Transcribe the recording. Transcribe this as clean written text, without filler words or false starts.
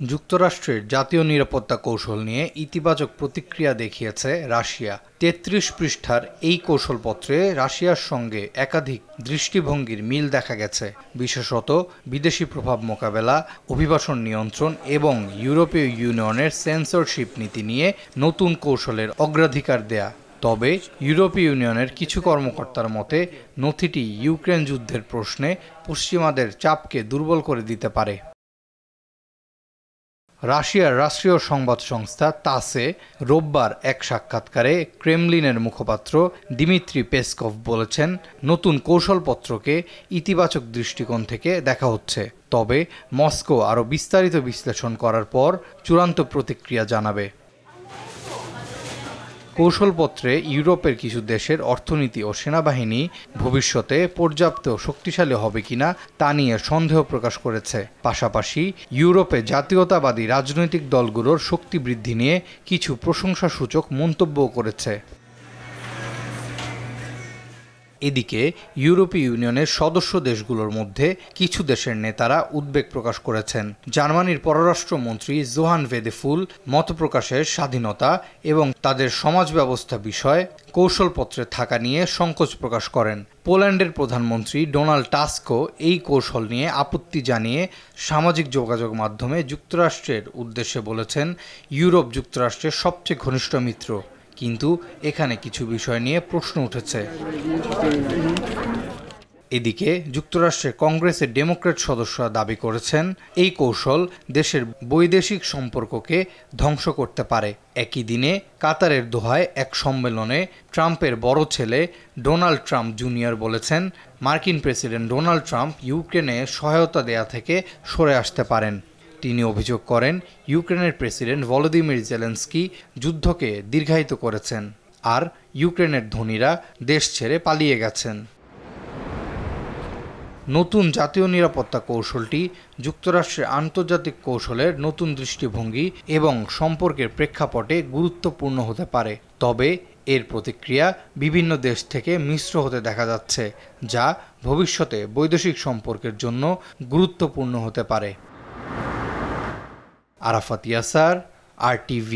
যুক্তরাষ্ট্রের জাতীয় নিরাপত্তা কৌশল নিয়ে ইতিবাচক প্রতিক্রিয়া দেখিয়েছে রাশিয়া। ৩৩ পৃষ্ঠার এই কৌশলপত্রে রাশিয়ার সঙ্গে একাধিক দৃষ্টিভঙ্গির মিল দেখা গেছে, বিশেষত বিদেশি প্রভাব মোকাবেলা, অভিবাসন নিয়ন্ত্রণ এবং ইউরোপীয় ইউনিয়নের সেন্সরশিপ নীতি নিয়ে নতুন কৌশলের অগ্রাধিকার দেয়া। তবে ইউরোপীয় ইউনিয়নের কিছু কর্মকর্তার মতে নথিটি ইউক্রেন যুদ্ধের প্রশ্নে পশ্চিমাদের চাপকে দুর্বল করে দিতে পারে। রাশিয়ার রাষ্ট্রীয় সংবাদ সংস্থা তাসে রোববার এক সাক্ষাৎকারে ক্রেমলিনের মুখপাত্র দিমিত্রি পেসকভ বলেছেন, নতুন কৌশলপত্রকে ইতিবাচক দৃষ্টিকোণ থেকে দেখা হচ্ছে, তবে মস্কো আরও বিস্তারিত বিশ্লেষণ করার পর চূড়ান্ত প্রতিক্রিয়া জানাবে। কৌশলপত্রে ইউরোপের কিছু দেশের অর্থনীতি ও সেনাবাহিনী ভবিষ্যতে পর্যাপ্ত শক্তিশালী হবে কিনা তা নিয়ে সন্দেহ প্রকাশ করেছে। পাশাপাশি ইউরোপে জাতীয়তাবাদী রাজনৈতিক দলগুলোর শক্তি বৃদ্ধি নিয়ে কিছু প্রশংসাসূচক মন্তব্যও করেছে। এদিকে ইউরোপীয় ইউনিয়নের সদস্য দেশগুলোর মধ্যে কিছু দেশের নেতারা উদ্বেগ প্রকাশ করেছেন। জার্মানির পররাষ্ট্রমন্ত্রী জোহান ভেদেফুল মতপ্রকাশের স্বাধীনতা এবং তাদের সমাজ ব্যবস্থা বিষয়ে কৌশলপত্রে থাকা নিয়ে সংকোচ প্রকাশ করেন। পোল্যান্ডের প্রধানমন্ত্রী ডোনাল্ড টাস্কও এই কৌশল নিয়ে আপত্তি জানিয়ে সামাজিক যোগাযোগ মাধ্যমে যুক্তরাষ্ট্রের উদ্দেশ্যে বলেছেন, ইউরোপ যুক্তরাষ্ট্রের সবচেয়ে ঘনিষ্ঠ মিত্র, কিন্তু এখানে কিছু বিষয় নিয়ে প্রশ্ন উঠেছে। এদিকে যুক্তরাষ্ট্রের কংগ্রেসের ডেমোক্র্যাট সদস্যরা দাবি করেছেন, এই কৌশল দেশের বৈদেশিক সম্পর্ককে ধ্বংস করতে পারে। একই দিনে কাতারের দোহায় এক সম্মেলনে ট্রাম্পের বড় ছেলে ডোনাল্ড ট্রাম্প জুনিয়র বলেছেন, মার্কিন প্রেসিডেন্ট ডোনাল্ড ট্রাম্প ইউক্রেনে সহায়তা দেয়া থেকে সরে আসতে পারেন। তিনি অভিযোগ করেন, ইউক্রেনের প্রেসিডেন্ট ভলোদিমির জেলেনস্কি যুদ্ধকে দীর্ঘায়িত করেছেন, আর ইউক্রেনের ধনীরা দেশ ছেড়ে পালিয়ে গেছেন। নতুন জাতীয় নিরাপত্তা কৌশলটি যুক্তরাষ্ট্রের আন্তর্জাতিক কৌশলের নতুন দৃষ্টিভঙ্গি এবং সম্পর্কের প্রেক্ষাপটে গুরুত্বপূর্ণ হতে পারে। তবে এর প্রতিক্রিয়া বিভিন্ন দেশ থেকে মিশ্র হতে দেখা যাচ্ছে, যা ভবিষ্যতে বৈদেশিক সম্পর্কের জন্য গুরুত্বপূর্ণ হতে পারে। আরাফাত ইয়াসার, RTV।